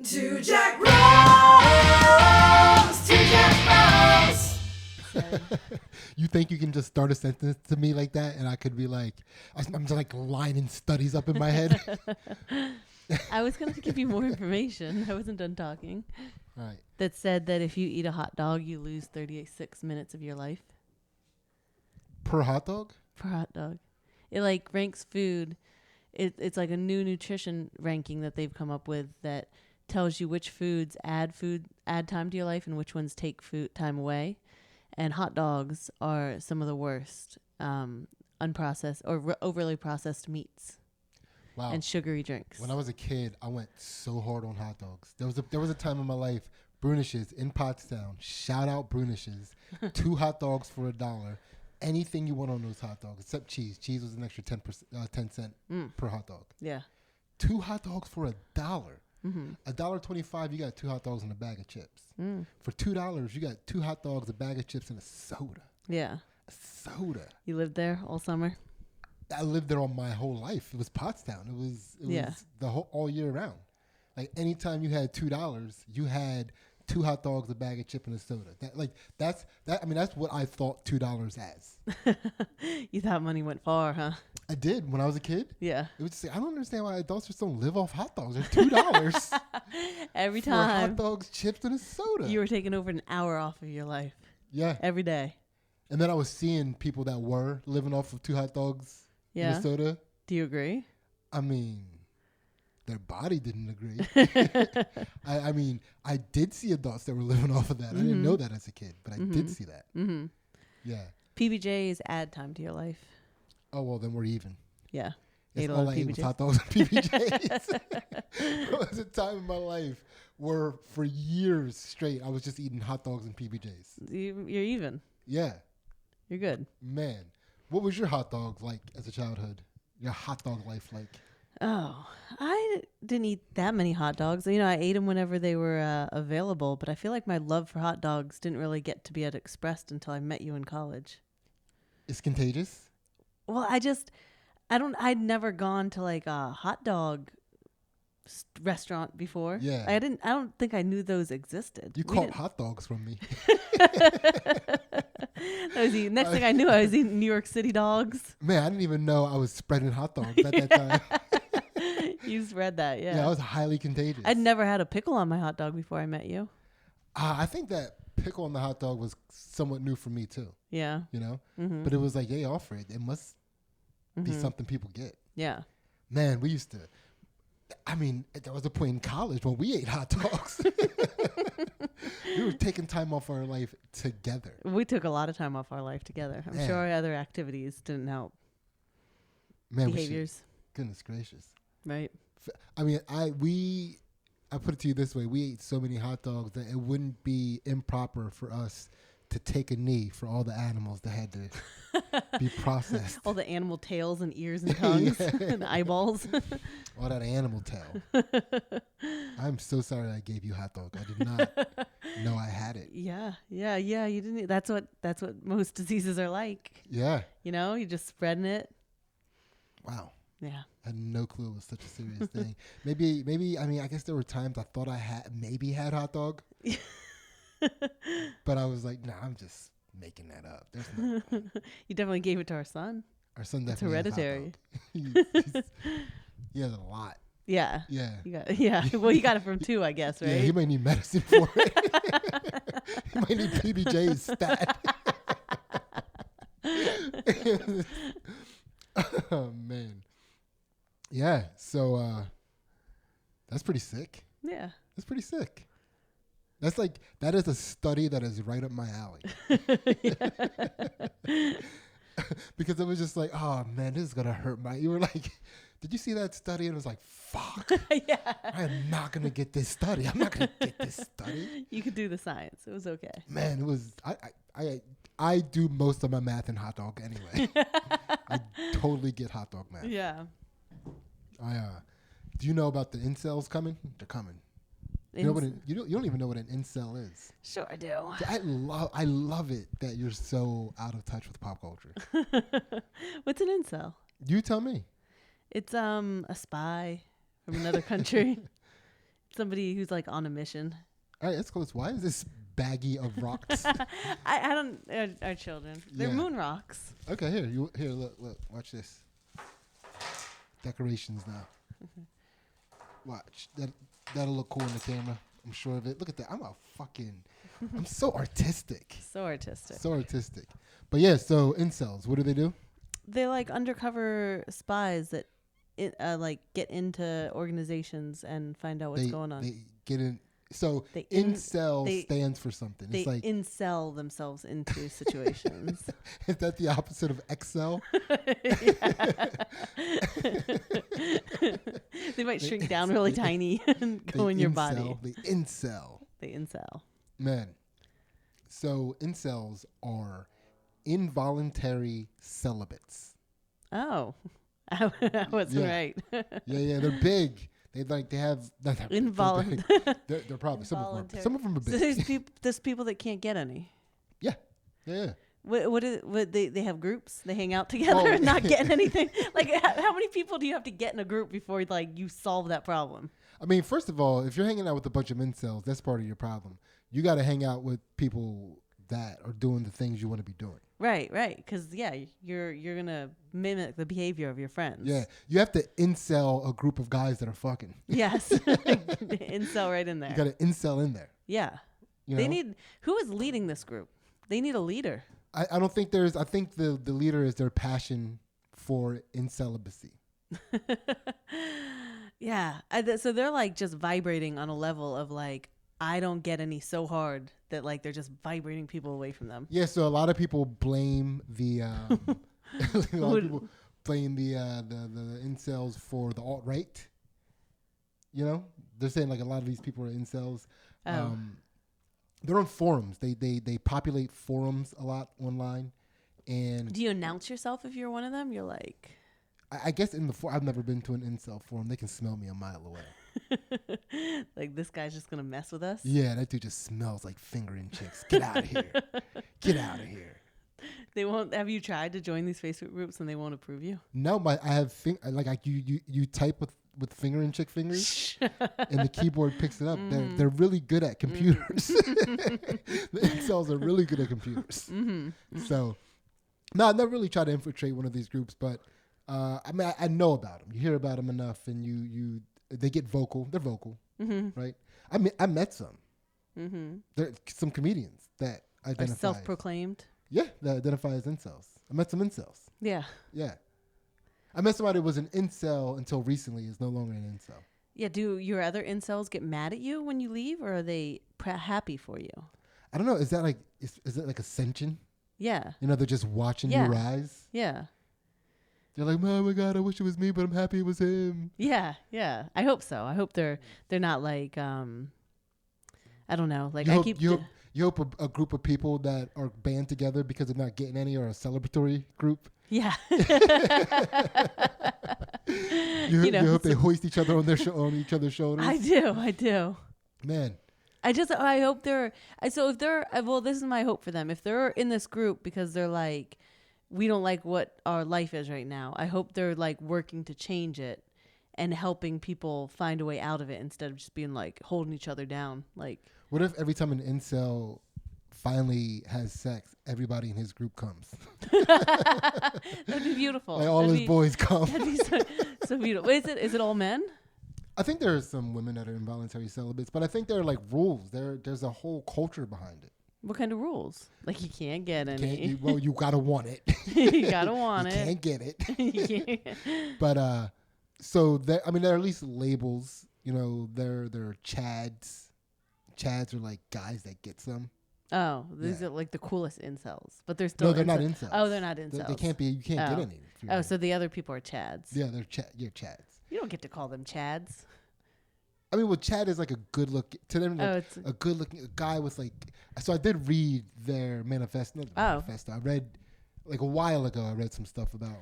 Two Jack Bros! Two Jack Bros! You think you can just start a sentence to me like that and I could be like, I'm just like lining studies up in my head? I was going to give you more information. I wasn't done talking. Right. That said that if you eat a hot dog, you lose 36 minutes of your life. Per hot dog? Per hot dog. It like ranks food. It's like a new nutrition ranking that they've come up with that tells you which foods add time to your life and which ones take food time away. And hot dogs are some of the worst unprocessed or overly processed meats. Wow. And sugary drinks. When I was a kid, I went so hard on hot dogs. There was a time in my life, Brunish's in Pottstown. Shout out Brunish's. 2 hot dogs for $1. Anything you want on those hot dogs except cheese. Cheese was an extra 10 cent per hot dog. Yeah. 2 hot dogs for $1. Mm-hmm. $1.25, you got 2 hot dogs and a bag of chips. For $2, you got 2 hot dogs, a bag of chips, and a soda. Yeah. A soda. You lived there all summer? I lived there all my whole life. It was Pottstown. It was the whole all year round. Like anytime you had $2, you had 2 hot dogs, a bag of chip, and a soda. That's what I thought $2 as. You thought money went far, huh? I did when I was a kid. Yeah. It would say, I don't understand why adults just don't live off hot dogs. They're $2 every for time. hot dogs, chips, and a soda. You were taking over an hour off of your life. Yeah. Every day. And then I was seeing people that were living off of 2 hot dogs and a soda. Do you agree? I mean, their body didn't agree. I did see adults that were living off of that. I didn't know that as a kid, but I did see that. Mm-hmm. Yeah. PBJs add time to your life. Oh, well, then we're even. Yeah. That's all I ate was hot dogs and PBJs. There was a time in my life where for years straight, I was just eating hot dogs and PBJs. You're even. Yeah. You're good. Man. What was your hot dog like as a childhood? Your hot dog life like? Oh, I didn't eat that many hot dogs. You know, I ate them whenever they were available, but I feel like my love for hot dogs didn't really get to be expressed until I met you in college. It's contagious? Well, I'd never gone to like a hot dog restaurant before. Yeah. I don't think I knew those existed. You caught hot dogs from me. Next thing I knew, I was eating New York City dogs. Man, I didn't even know I was spreading hot dogs at that time. You spread that, yeah. Yeah, I was highly contagious. I'd never had a pickle on my hot dog before I met you. I think that pickle on the hot dog was somewhat new for me too. Yeah. You know? Mm-hmm. But it was like, yay, offer it. It must be something people get. Yeah. Man, we used to... there was a point in college when we ate hot dogs. We were taking time off our life together. We took a lot of time off our life together. I'm sure our other activities didn't help. Man, behaviors. Goodness gracious. Right. I put it to you this way. We ate so many hot dogs that it wouldn't be improper for us to take a knee for all the animals that had to be processed. All the animal tails and ears and tongues and eyeballs. All that animal tail. I'm so sorry I gave you hot dog. I did not know I had it. Yeah. You didn't. That's what most diseases are like. Yeah. You know, you're just spreading it. Wow. Yeah. I had no clue it was such a serious thing. Maybe. I guess there were times I thought I had hot dog. But I was like, nah, I'm just making that up. There's no way. You definitely gave it to our son. Our son It's definitely hereditary. He has a lot. Yeah. Yeah. Well, you got it from 2, I guess, right? Yeah, he might need medicine for it. He might need PBJ's stat. Oh, man. Yeah, so that's pretty sick. Yeah. That's pretty sick. That is a study that is right up my alley. Because it was just like, oh man, this is gonna hurt you were like, did you see that study? And it was like, fuck. Yeah. I am not gonna get this study. I'm not gonna get this study. You could do the science. It was okay. Man, it was I do most of my math in hot dog anyway. I totally get hot dog math. Yeah. Do you know about the incels coming? They're coming. You don't even know what an incel is. Sure I do. I love it that you're so out of touch with pop culture. What's an incel? You tell me. It's a spy from another country somebody who's like on a mission. All right, that's close. Why is this baggie of rocks? I don't. Our children. They're Yeah. moon rocks. Okay, here, look, watch this. Decorations now. Watch that'll look cool in the camera. I'm sure of it. Look at that. I'm so artistic. So artistic. So artistic. But yeah, so incels, what do they do? They're like undercover spies that like get into organizations and find out what's going on. They get in. So They incel stands for something. They It's like incel themselves into situations. is that the opposite of excel? They might shrink down really tiny and go in your body. The incel. They incel. Man. So incels are involuntary celibates. Oh, I was right. Yeah, they're big. They have Involuntary. They're probably some of them are So big. there's people that can't get any. Yeah. What they have groups? They hang out together and not getting anything. Like how many people do you have to get in a group before like you solve that problem? I mean, first of all, if you're hanging out with a bunch of incels, that's part of your problem. You got to hang out with people that are doing the things you want to be doing. Right. Because you're gonna mimic the behavior of your friends. Yeah, you have to incel a group of guys that are fucking. Yes, incel right in there. You got to incel in there. Yeah, You they know? need. Who is leading this group? They need a leader. I don't think there's. I think the leader is their passion for incelibacy. Yeah, so they're like just vibrating on a level of like I don't get any so hard that like they're just vibrating people away from them. Yeah, so a lot of people blame the the incels for the alt-right. You know, they're saying like a lot of these people are incels. Oh. They're on forums. They populate forums a lot online. And Do you announce yourself if you're one of them? You're like, I guess I've never been to an incel forum. They can smell me a mile away. like this guy's just gonna mess with us. Yeah, that dude just smells like fingering chicks. Get out of here. Get out of here. They won't. Have you tried to join these Facebook groups and they won't approve you? No, I have you type with finger and chick fingers, and the keyboard picks it up. Mm-hmm. They're really good at computers. The incels are really good at computers. Mm-hmm. So, no, I've never really tried to infiltrate one of these groups, but I mean, I know about them. You hear about them enough, and they get vocal. They're vocal, right? I met some. Mm-hmm. There some comedians that Are identify self-proclaimed. Yeah, that identify as incels. I met some incels. Yeah. Yeah. I met somebody who was an incel until recently is no longer an incel. Yeah. Do your other incels get mad at you when you leave, or are they happy for you? I don't know. Is that like is it like ascension? Yeah. You know, they're just watching Yeah. you rise. Yeah. They're like, oh my God, I wish it was me, but I'm happy it was him. Yeah. Yeah. I hope so. I hope they're not like I don't know. Like You hope a group of people that are band together because they're not getting any are a celebratory group. Yeah. You hope they hoist each other on each other's shoulders. I do. Man. I hope they're, so if they're, well, this is my hope for them. If they're in this group because they're like, we don't like what our life is right now, I hope they're like working to change it and helping people find a way out of it instead of just being like holding each other down. Like, what if every time an incel finally has sex, everybody in his group comes? that'd be beautiful. Like all his boys come. That'd be so beautiful. Is it all men? I think there are some women that are involuntary celibates, but I think there are like rules. There's a whole culture behind it. What kind of rules? Like you can't get any. You gotta want it. You gotta want you it. Can't get it. You can't. But so there are at least labels. You know, they're chads. Chads are like guys that get some. Oh, these are like the coolest incels, but they're still. No, they're not incels. Oh, they're not incels. They can't be. You can't get any. Oh, so the other people are chads. Yeah, you're chads. You don't get to call them chads. I mean, well, Chad is like a good look to them. Like it's a good looking guy with like. So I did read their manifesto. Manifesto. I read like a while ago. I read some stuff about.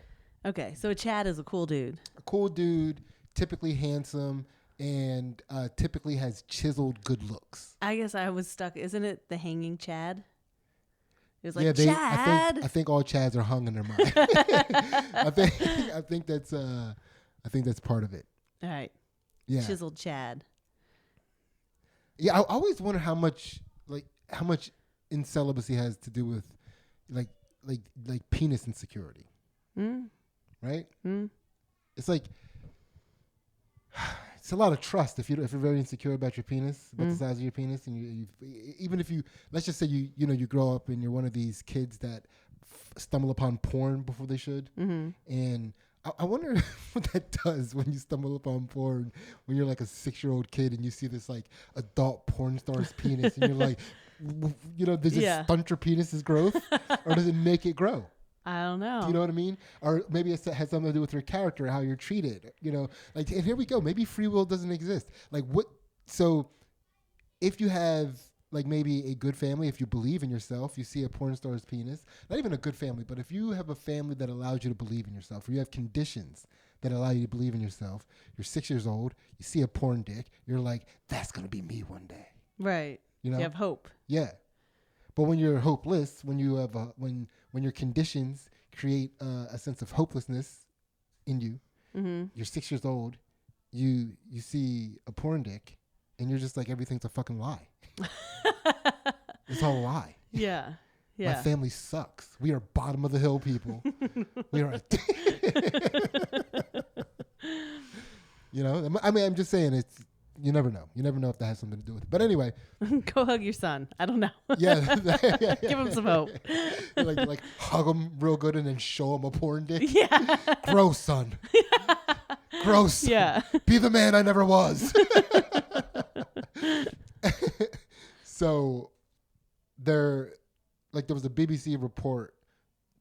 Okay, so a chad is a cool dude. A cool dude, typically handsome, and typically has chiseled good looks. I guess I was stuck. Isn't it the hanging chad? It was like yeah, Chad. I think all chads are hung in their mind. I think that's part of it. All right. Yeah. Chiseled chad. Yeah, I always wonder how much incelibacy has to do with like like penis insecurity, Mm. right? Mm. It's like it's a lot of trust if you're very insecure about your penis, about the size of your penis, and you even if you let's just say you grow up and you're one of these kids that stumble upon porn before they should, and I wonder what that does when you stumble upon porn when you're like a 6-year-old kid and you see this like adult porn star's penis and you're like, does it stunt your penis's growth or does it make it grow? I don't know. Do you know what I mean? Or maybe it has something to do with your character, how you're treated. Like, and here we go. Maybe free will doesn't exist. Like, what? So, if you have like maybe a good family, if you believe in yourself, you see a porn star's penis. Not even a good family, but if you have a family that allows you to believe in yourself, or you have conditions that allow you to believe in yourself, you're 6 years old, you see a porn dick, you're like, that's gonna be me one day. Right. You have hope. Yeah. But when you're hopeless, when you have when your conditions create a sense of hopelessness in you, you're 6 years old, you see a porn dick, and you're just like, everything's a fucking lie. It's all a lie. Yeah. My family sucks. We are bottom of the hill people. We are. I mean, I'm just saying it's. You never know. You never know if that has something to do with it. But anyway. Go hug your son. I don't know. Yeah. Give him some hope. like hug him real good and then show him a porn dick. Yeah. Gross, son. Gross. Yeah. Be the man I never was. So there was a BBC report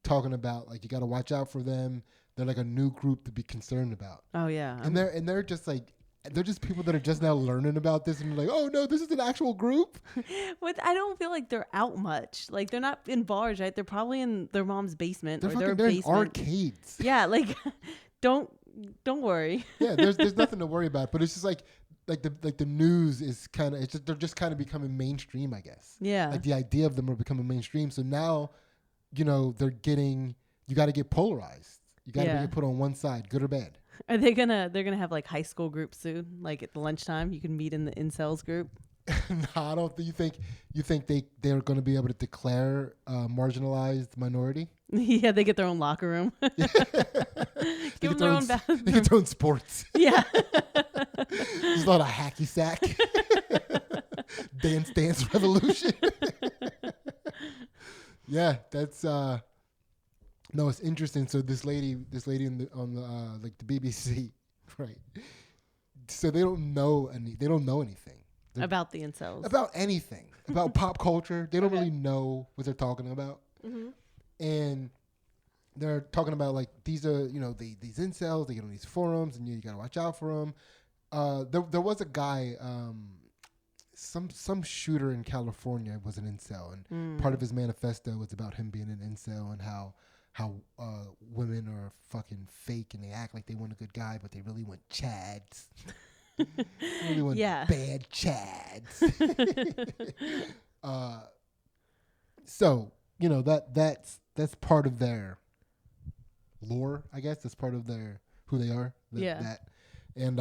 talking about like you got to watch out for them. They're like a new group to be concerned about. Oh yeah. And they're just like they're just people that are just now learning about this and they're like, oh no, this is an actual group. But I don't feel like they're out much. Like they're not in bars, right? They're probably in their mom's basement They're or their they're basement. in arcades. Yeah, like don't worry. Yeah, there's nothing to worry about. But it's just like the news is kind of they're just kind of becoming mainstream, I guess. Yeah. Like the idea of them are becoming mainstream. So now, they're getting you got to get polarized. You got to get put on one side, good or bad. Are they're gonna have like high school groups soon? Like at the lunchtime, you can meet in the incels group. No, I don't. You think they're going to be able to declare marginalized minority? Yeah, they get their own locker room. Give them their own bathroom. They get their own sports. Yeah. There's not a hacky sack. Dance revolution. Yeah, that's no, it's interesting. So this lady on the the BBC, right? So they don't know anything About the incels. about anything about pop culture. They don't really know what they're talking about, and they're talking about like these are these incels. They get on these forums, and you got to watch out for them. There was a guy, some shooter in California was an incel, and part of his manifesto was about him being an incel and how women are fucking fake and they act like they want a good guy, but they really want chads. Really want bad chads. So that's part of their lore, I guess. That's part of their who they are. And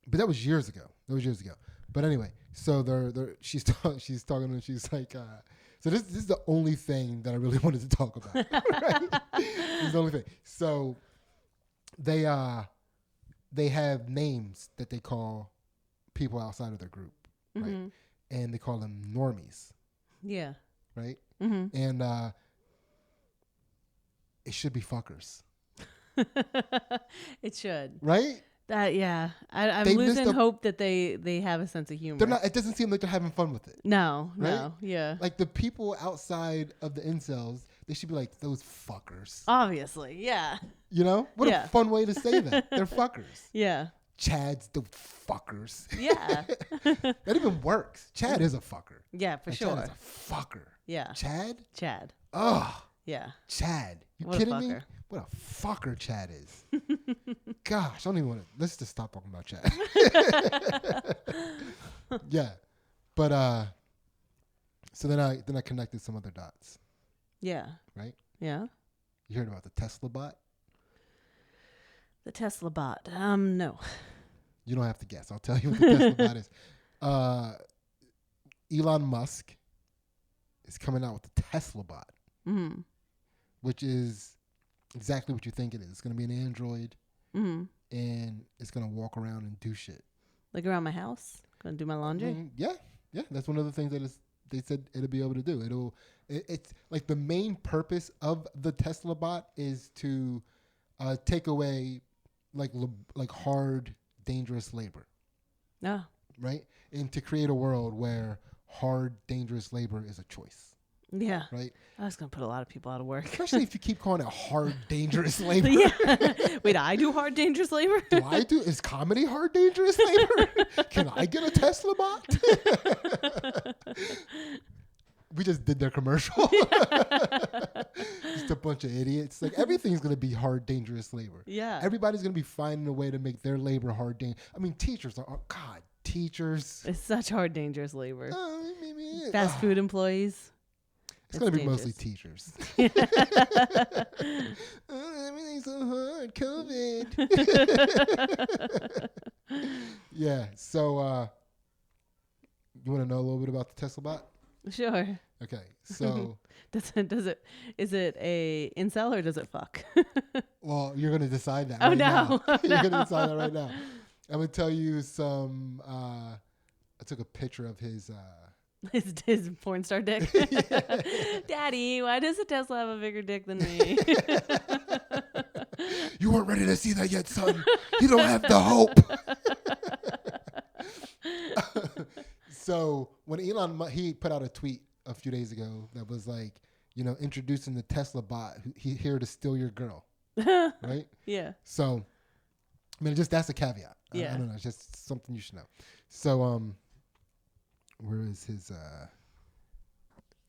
but that was years ago. But anyway, so she's talking to them. She's like, so this is the only thing that I really wanted to talk about. Right? This is the only thing. So they have names that they call people outside of their group, right? And they call them normies. Yeah. Right? And it should be fuckers. It should. Right? I'm losing hope that they have a sense of humor. They're not. It doesn't seem like they're having fun with it. No, right? No, yeah. Like the people outside of the incels, they should be like those fuckers. Obviously, yeah. What a fun way to say that. They're fuckers. Yeah. Chad's the fuckers. Yeah. That even works. Chad is a fucker. Yeah, for sure. Chad is a fucker. Yeah. Chad. Oh. Yeah. Chad. You what kidding me? What a fucker Chad is. Gosh, I don't even want to. Let's just stop talking about Chad. Yeah. But so then I connected some other dots. Yeah. Right? Yeah. You heard about the Tesla bot? The Tesla bot. No. You don't have to guess. I'll tell you what the Tesla bot is. Elon Musk is coming out with the Tesla bot, which is exactly what you think it is. It's going to be an android, and it's going to walk around and do shit. Like around my house? Going to do my laundry? Yeah. That's one of the things that they said it'll be able to do. It's like the main purpose of the Tesla bot is to take away like hard, dangerous labor. Oh. Right? And to create a world where hard, dangerous labor is a choice. Yeah. Right? I was going to put a lot of people out of work. Especially if you keep calling it hard, dangerous labor. Yeah. Wait, I do hard, dangerous labor? Do I do? Is comedy hard, dangerous labor? Can I get a Tesla bot? We just did their commercial. Just a bunch of idiots. Like everything's going to be hard, dangerous labor. Yeah. Everybody's going to be finding a way to make their labor hard, teachers are, teachers. It's such hard, dangerous labor. Maybe Fast food employees. It's going to be dangerous. mostly teachers. Everything's so hard. COVID. Yeah. So, you want to know a little bit about the Tesla bot? Sure. Okay. So, is it a incel or does it fuck? well, you're going to decide that. Oh, right no. Now. Oh, You're no. going to decide that right now. I'm going to tell you some. I took a picture of his. His porn star dick. Daddy, why does a Tesla have a bigger dick than me? You weren't ready to see that yet, son. You don't have the hope. So when he put out a tweet a few days ago that was like, introducing the Tesla bot, he here to steal your girl, right? Yeah. So, that's a caveat. Yeah. I don't know. It's just something you should know. So, where is his?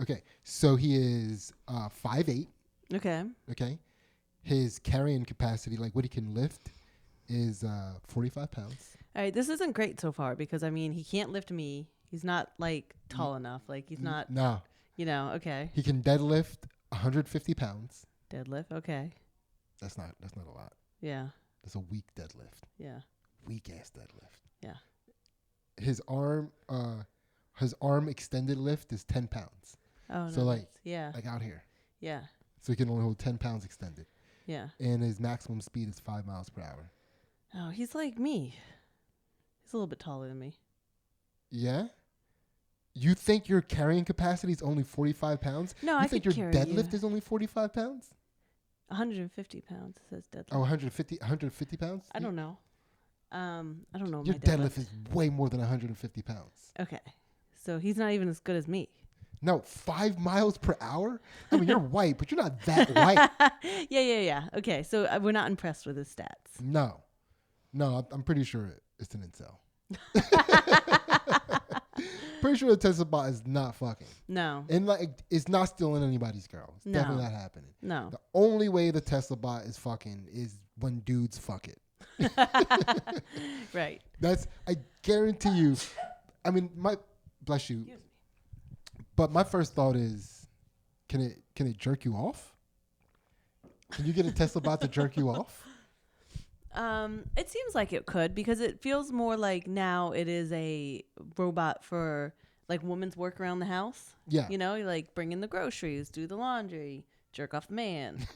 Okay, so he is 5'8". Okay. Okay, his carrying capacity, like what he can lift, is 45 pounds. All right, this isn't great so far because he can't lift me. He's not like tall enough. Like he's not. No. Okay. He can deadlift 150 pounds. Deadlift. Okay. That's not a lot. Yeah. That's a weak deadlift. Yeah. Weak ass deadlift. Yeah. His arm extended lift is 10 pounds. Oh, so no, like yeah. like out here. Yeah. So he can only hold 10 pounds extended. Yeah. And his maximum speed is 5 miles per hour. Oh, he's like me. He's a little bit taller than me. Yeah? You think your carrying capacity is only 45 pounds? No, I think your carry deadlift you. is only 45 pounds? 150 pounds, it says deadlift. Oh, 150 pounds? I don't know. I don't know. Your my deadlift is way more than 150 pounds. Okay. So he's not even as good as me. No, 5 miles per hour? I mean, you're white, but you're not that white. Yeah. Okay, so we're not impressed with his stats. No, I'm pretty sure it's an incel. Pretty sure the Tesla bot is not fucking. No. And it's not stealing anybody's girl. It's definitely not happening. No. The only way the Tesla bot is fucking is when dudes fuck it. Right. I guarantee you. I mean, bless you. But my first thought is, can it jerk you off? Can you get a Tesla bot to jerk you off? It seems like it could because it feels more like now it is a robot for like women's work around the house. Yeah. You like bring in the groceries, do the laundry, jerk off the man.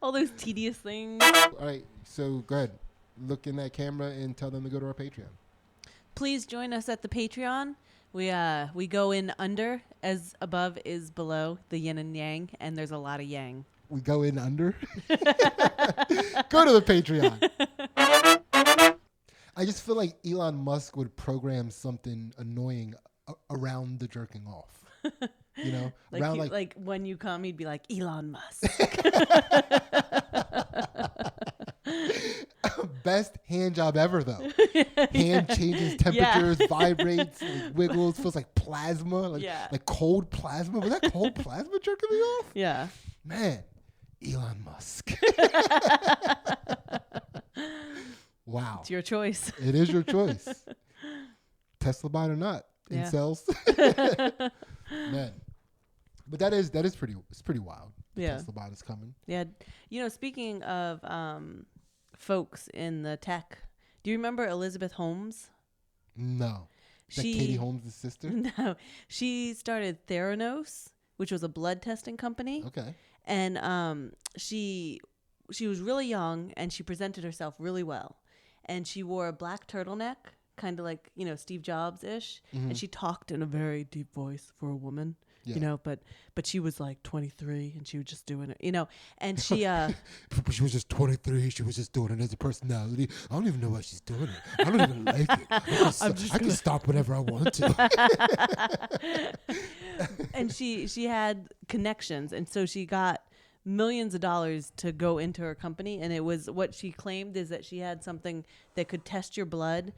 All those tedious things. All right. So go ahead. Look in that camera and tell them to go to our Patreon. Please join us at the Patreon. We go in under as above is below, the yin and yang, and there's a lot of yang. We go in under. Go to the Patreon. I just feel like Elon Musk would program something annoying around the jerking off. Around like when you come, he'd be like Elon Musk. Best hand job ever, though. Hand changes temperatures, vibrates, like wiggles, feels like plasma, like cold plasma. Was that cold plasma jerking me off? Yeah. Man, Elon Musk. Wow. It's your choice. It is your choice. Tesla bot or not. Yeah. Incels. Man. But it's pretty wild. Yeah. Tesla bot is coming. Yeah. Speaking of folks in the tech, do you remember Elizabeth Holmes? No. Is that Katie Holmes' sister? No, she started Theranos, which was a blood testing company. Okay. And she was really young, and she presented herself really well. And she wore a black turtleneck, kind of like, Steve Jobs-ish. Mm-hmm. And she talked in a very deep voice for a woman, Yeah. but she was like 23, and she was just doing it, and she... She was just 23. She was just doing it as a personality. I don't even know why she's doing it. I don't even like it. I can stop whenever I want to. And she had connections, and so she got millions of dollars to go into her company. And it was, what she claimed is that she had something that could test your blood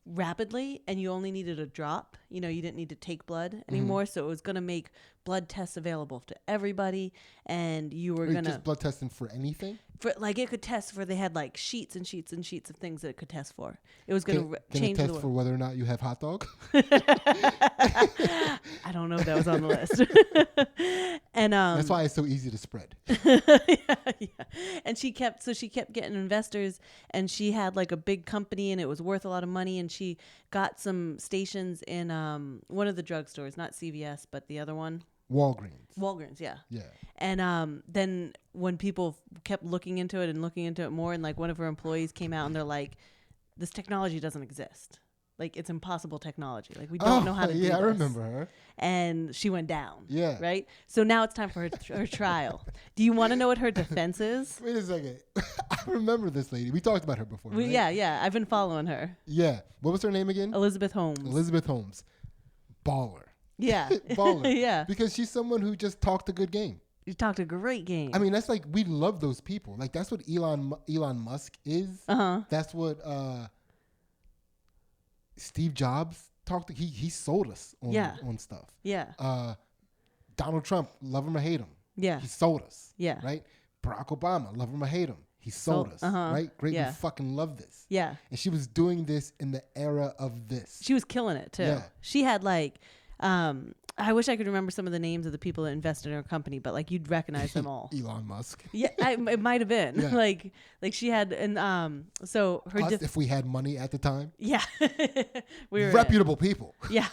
rapidly, and you only needed a drop. You didn't need to take blood anymore. So it was going to make blood tests available to everybody, and you were going to just blood testing for anything. For it could test for, they had like sheets and sheets and sheets of things that it could test for. It was going to change it the test for whether or not you have hot dog? I don't know if that was on the list. And that's why it's so easy to spread. yeah. And she kept getting investors, and she had like a big company, and it was worth a lot of money, and she got some stations in one of the drugstores, not CVS, but the other one. Walgreens, yeah. Yeah. And then when people kept looking into it more, and like one of her employees came out, and they're like, this technology doesn't exist. Like, it's impossible technology. Like, we don't know how to do this. Yeah, I remember her. And she went down. Yeah. Right? So now it's time for her trial. Do you want to know what her defense is? Wait a second. I remember this lady. We talked about her before, right? Yeah. I've been following her. Yeah. What was her name again? Elizabeth Holmes. Elizabeth Holmes. Baller. Yeah. Baller. Yeah. Because she's someone who just talked a good game. You talked a great game. I mean, that's like, we love those people. Like, that's what Elon Musk is. Uh-huh. That's what Steve Jobs talked. He sold us on stuff. Yeah. Donald Trump, love him or hate him. Yeah. He sold us. Yeah. Right? Barack Obama, love him or hate him. He sold us. Uh-huh. Right? Great. Yeah. We fucking love this. Yeah. And she was doing this in the era of this. She was killing it too. Yeah. She had like, I wish I could remember some of the names of the people that invested in her company, but like, you'd recognize them all. Elon Musk. Yeah, it might have been. Yeah. like she had, and so her. Us, if we had money at the time. Yeah, we were reputable people. Yeah.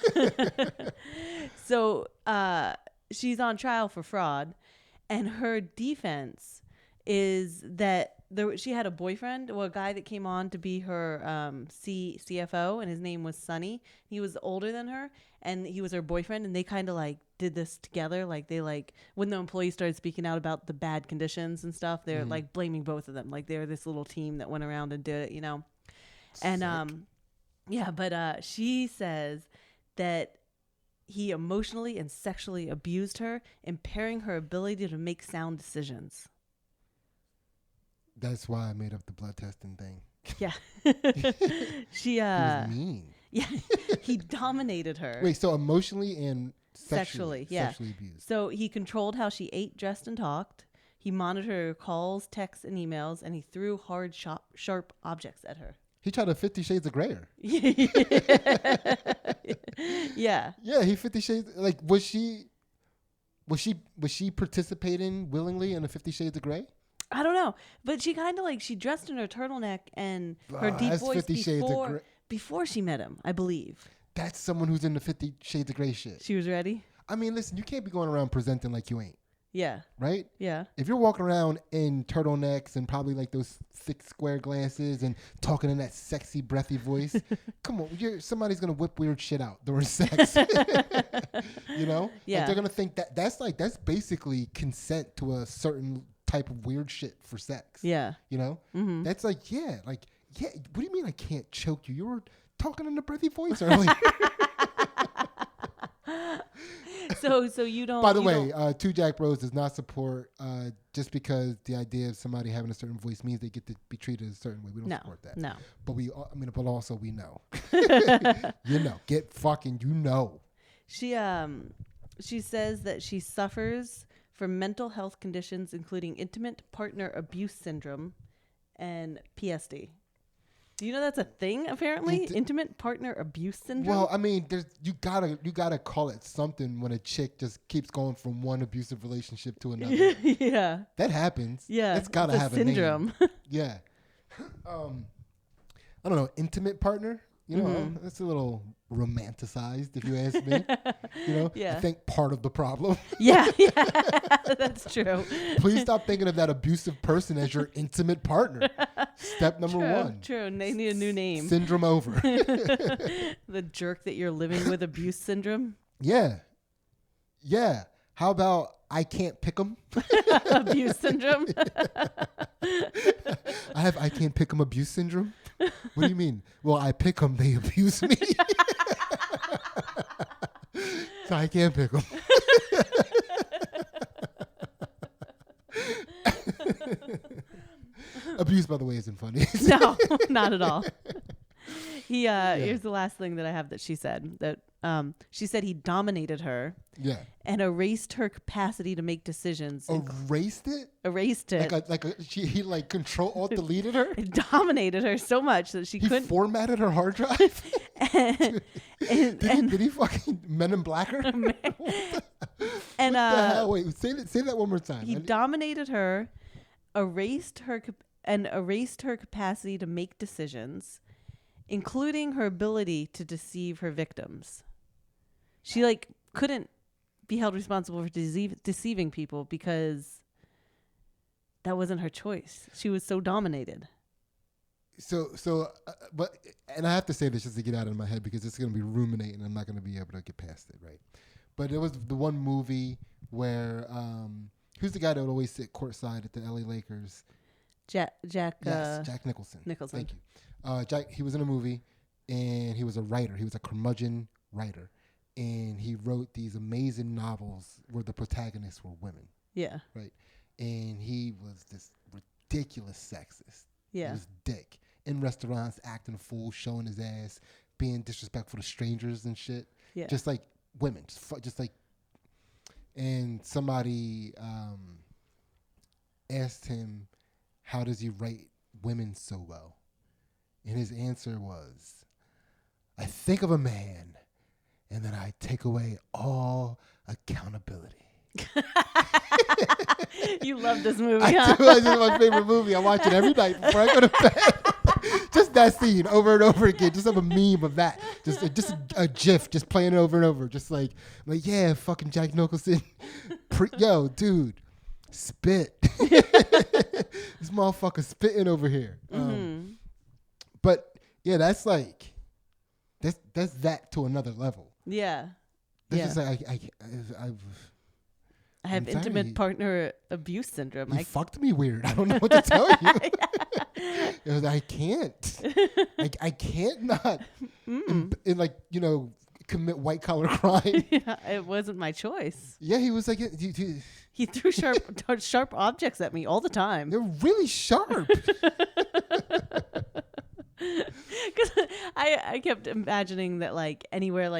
So she's on trial for fraud, and her defense is that she had a boyfriend, a guy that came on to be her CFO, and his name was Sonny. He was older than her, and he was her boyfriend, and they kind of like did this together. Like, they like, when the employees started speaking out about the bad conditions and stuff, they're like blaming both of them. Like, they're this little team that went around and did it, And yeah, but she says that he emotionally and sexually abused her, impairing her ability to make sound decisions. That's why I made up the blood testing thing. Yeah. She He was mean. Yeah. He dominated her. Wait, so emotionally and Sexually abused. So he controlled how she ate, dressed, and talked. He monitored her calls, texts, and emails, and he threw hard, sharp objects at her. He tried to 50 Shades of Grey her. Yeah. Yeah, he 50 Shades. Like, was she participating willingly in the 50 Shades of Grey? I don't know, but she kind of like, she dressed in her turtleneck and her deep voice 50 Shades of Grey. Before she met him, I believe. That's someone who's in the 50 Shades of Grey shit. She was ready? I mean, listen, you can't be going around presenting like you ain't. Yeah. Right? Yeah. If you're walking around in turtlenecks and probably like those thick square glasses and talking in that sexy, breathy voice, come on, somebody's going to whip weird shit out during sex. You know? Yeah. Like, they're going to think that's basically consent to a certain type of weird shit for sex. Yeah. You know? Mm-hmm. That's like, yeah, what do you mean I can't choke you? You were talking in a breathy voice earlier. So you don't. By the way, Two Jack Bros does not support just because the idea of somebody having a certain voice means they get to be treated a certain way. We don't support that. No. But but also we know. Get fucking, She says that she suffers from mental health conditions, including intimate partner abuse syndrome and PSD. Do you know that's a thing, apparently? Intimate partner abuse syndrome? Well, I mean, you gotta call it something when a chick just keeps going from one abusive relationship to another. Yeah. That happens. Yeah. It's gotta have syndrome. a name. Yeah. I don't know, intimate partner, You know, it's a little romanticized, if you ask me. You know, I think part of the problem. Yeah, that's true. Please stop thinking of that abusive person as your intimate partner. Step number one. True. They need a new name. Syndrome over. The jerk that you're living with abuse syndrome. Yeah. How about I can't pick them? Abuse syndrome. I can't pick them abuse syndrome. What do you mean? Well, I pick them, they abuse me. So I can't pick them. Abuse, by the way, isn't funny. No, not at all. Here's the last thing that I have that she said. That she said he dominated her. Yeah. And erased her capacity to make decisions. Erased it? Erased it. He Control Alt deleted her? It dominated her so much that she couldn't. He formatted her hard drive? Did he fucking Men in Black her? And what the hell? Wait, say that one more time. He dominated her, erased her capacity to make decisions, including her ability to deceive her victims. She couldn't be held responsible for deceiving people because that wasn't her choice. She was so dominated. But I have to say this just to get out of my head because it's going to be ruminating. I'm not going to be able to get past it, right? But it was the one movie where who's the guy that would always sit courtside at the LA Lakers? Jack Nicholson. Nicholson. Thank you. Jack. He was in a movie, and he was a writer. He was a curmudgeon writer, and he wrote these amazing novels where the protagonists were women. Yeah. Right. And he was this ridiculous sexist. Yeah. He was dick in restaurants, acting a fool, showing his ass, being disrespectful to strangers and shit. Yeah. Just like women, just like. And somebody asked him, "How does he write women so well?" And his answer was, "I think of a man, and then I take away all accountability." You love this movie, I huh? do. This is my favorite movie. I watch it every night before I go to bed. Just that scene over and over again. Just have a meme of that. Just a GIF, just playing it over and over. Just like yeah, fucking Jack Nicholson. Yo, dude, spit. This motherfucker spitting over here. But yeah, that's that to another level. Yeah. That's just I have intimate partner abuse syndrome. He fucked me weird. I don't know what to tell you. I can't. I can't not commit white collar crime. Yeah, it wasn't my choice. Yeah, he was like he threw sharp objects at me all the time. They're really sharp. Because I kept imagining that anywhere,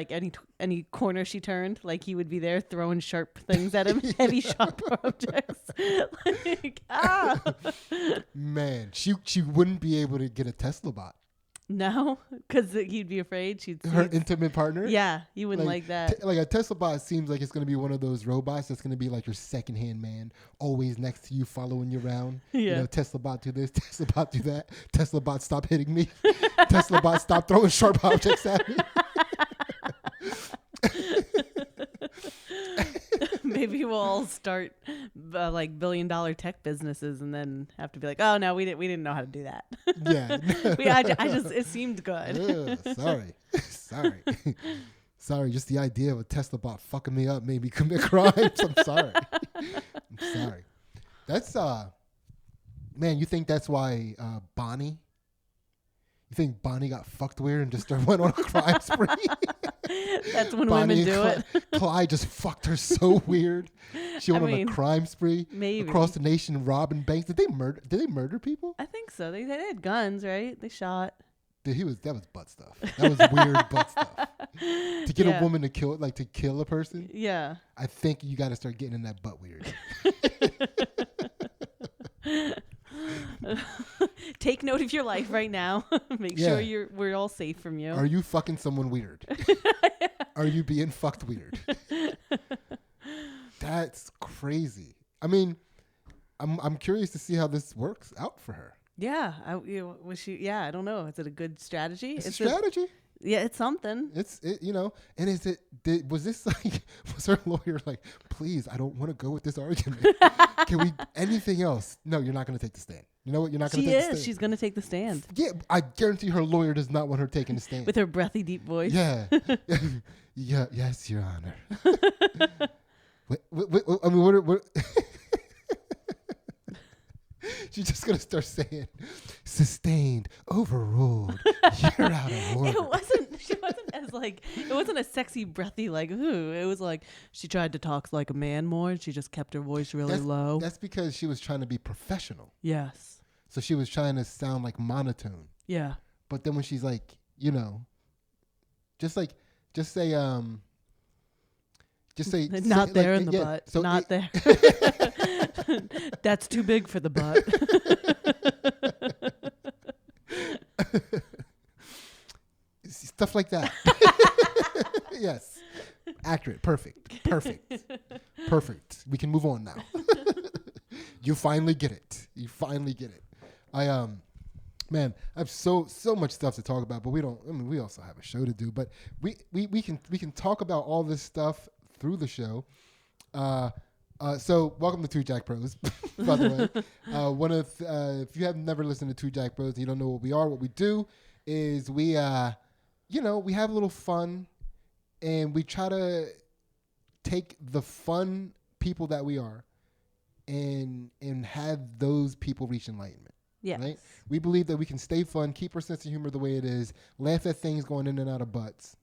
any corner she turned, he would be there throwing sharp things at him, heavy sharp objects. Man, she wouldn't be able to get a Tesla bot. No, because he'd be afraid she'd see her intimate partner. Yeah, you wouldn't like that. A Tesla bot seems like it's going to be one of those robots that's going to be like your secondhand man, always next to you, following you around. Yeah. Tesla bot do this, Tesla bot do that. Tesla bot stop hitting me. Tesla bot stop throwing sharp objects at me. Maybe we'll all start $1 billion tech businesses and then have to be like, oh no, we didn't know how to do that. Yeah. It seemed good. Sorry. Just the idea of a Tesla bot fucking me up made me commit crimes. I'm sorry. That's man. You think that's why Bonnie? You think Bonnie got fucked weird and just went on a crime spree? That's when Bonnie women do it. Clyde just fucked her so weird. She went on a crime spree across the nation, robbing banks. Did they murder people? I think so. They had guns, right? They shot. That was butt stuff. That was weird butt stuff. To get a woman to kill a person. Yeah. I think you got to start getting in that butt weird. Take note of your life right now. Make sure we're all safe from you. Are you fucking someone weird? Are you being fucked weird? That's crazy. I mean, I'm curious to see how this works out for her. Yeah, was she? Yeah, I don't know. Is it a good strategy? It's a strategy. Yeah, it's something. And was this like, was her lawyer like, please, I don't want to go with this argument. Can we, anything else? No, you're not going to take the stand. You know what? You're not going to take the stand. She's going to take the stand. Yeah, I guarantee her lawyer does not want her taking the stand. With her breathy, deep voice. Yeah. Yeah. Yes, Your Honor. I mean, what she's just going to start saying, sustained, overruled, you're out of order. It wasn't a sexy, breathy, like, ooh. It was like, she tried to talk like a man more, and she just kept her voice really low. That's because she was trying to be professional. Yes. So she was trying to sound like monotone. Yeah. But then when she's like, just say, not there in the butt. So not there. That's too big for the butt. Stuff like that. Yes. Accurate. Perfect. We can move on now. You finally get it. Man, I have so much stuff to talk about, but we also have a show to do, but we can talk about all this stuff through the show. So welcome to Two Jack Pros, by the way. If you have never listened to Two Jack Pros and you don't know what we are, what we do is we have a little fun, and we try to take the fun people that we are and have those people reach enlightenment. Yeah. Right? We believe that we can stay fun, keep our sense of humor the way it is, laugh at things going in and out of butts,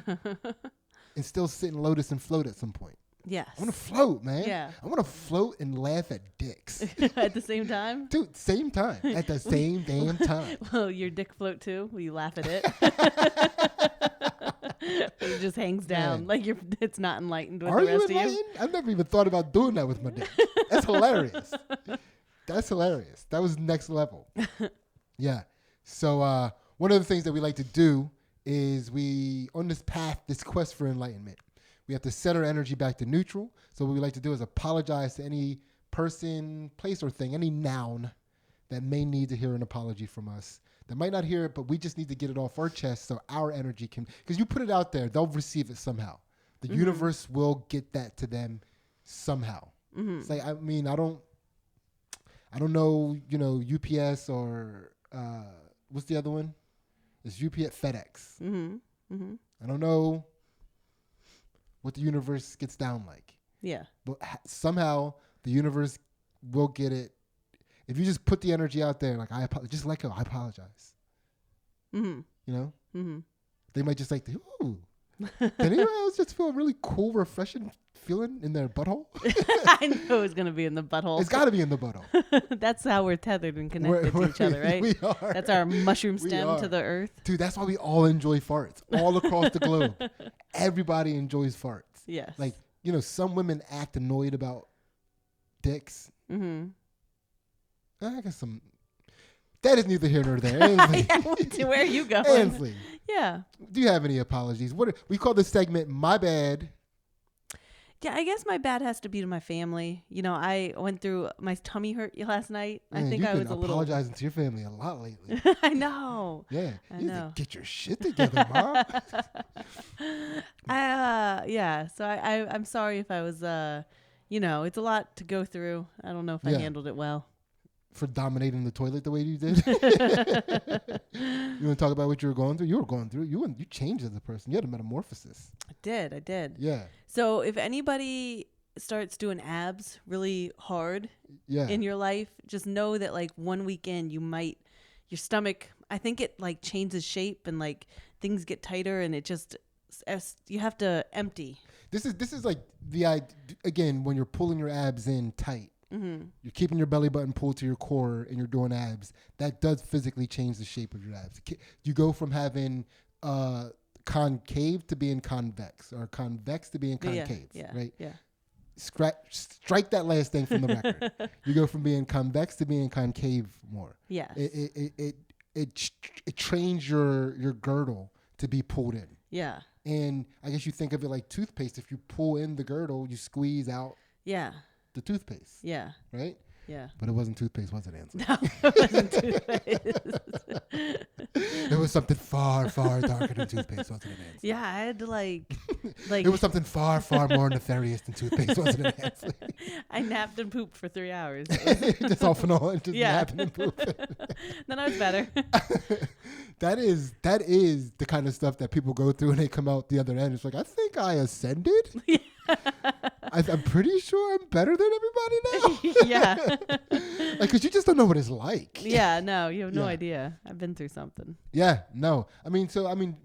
and still sit in lotus and float at some point. Yes. I want to float, man. Yeah. I want to float and laugh at dicks. At the same time? Dude, same time. At the same damn time. Well, your dick float too? Will you laugh at it? It just hangs down. Man. Like it's not enlightened with Are the you rest enlightened? of you. I've never even thought about doing that with my dick. That's hilarious. That was next level. Yeah. So one of the things that we like to do is on this path, this quest for enlightenment, we have to set our energy back to neutral. So what we like to do is apologize to any person, place, or thing, any noun that may need to hear an apology from us. That might not hear it, but we just need to get it off our chest so our energy can, because you put it out there, they'll receive it somehow. The universe will get that to them somehow. Mm-hmm. It's like, I mean, I don't know, UPS or what's the other one? It's UPS, FedEx. Mm-hmm. Mm-hmm. I don't know what the universe gets down like. Yeah. But somehow the universe will get it. If you just put the energy out there, like, just let go. I apologize. Mm-hmm. Mm-hmm. They might just like, ooh. Did anyone else just feel a really cool, refreshing feeling in their butthole? I knew it was going to be in the butthole. It's got to be in the butthole. That's how we're tethered and connected to each other, right? We are. That's our mushroom stem to the earth. Dude, that's why we all enjoy farts all across the globe. Everybody enjoys farts. Yes. Like, some women act annoyed about dicks. Mm-hmm. I guess that is neither here nor there. Ansley. Where are you going? Ansley. Yeah. Do you have any apologies? We call this segment My Bad. Yeah, I guess my bad has to be to my family. I went through my tummy hurt last night. Man, I think I was a little apologizing to your family a lot lately. I know. Yeah. I you know. need to get your shit together, Mom. Yeah. So I'm sorry if I was it's a lot to go through. I don't know if I handled it well. For dominating the toilet the way you did. You want to talk about what you were going through? You were going through. You changed as a person. You had a metamorphosis. I did. Yeah. So if anybody starts doing abs really hard in your life, just know that like 1 week in, your stomach, I think it like changes shape and like things get tighter and it just, you have to empty. This is like again, when you're pulling your abs in tight. Mm-hmm. You're keeping your belly button pulled to your core and you're doing abs. That does physically change the shape of your abs. You go from having concave to being convex, or convex to being concave, right? Yeah. Strike that last thing from the record. You go from being convex to being concave more. Yes. It trains your girdle to be pulled in. Yeah. And I guess you think of it like toothpaste. If you pull in the girdle, you squeeze out. Yeah. The toothpaste. Yeah. Right? Yeah. But it wasn't toothpaste, was it, Ansley? No, it wasn't toothpaste. It was something far, far darker than toothpaste, wasn't it, Ansley? Yeah, I had to like It was something far, far more nefarious than toothpaste, wasn't it, Ansley? I napped and pooped for 3 hours. Just off and on, just Yeah. napping and pooping. Then I was better. That is the kind of stuff that people go through and they come out the other end. It's like, I think I ascended. I'm pretty sure I'm better than everybody now. Yeah. Like, because you just don't know what it's like. Yeah, no, you have no Yeah. idea. I've been through something. Yeah, no. I mean,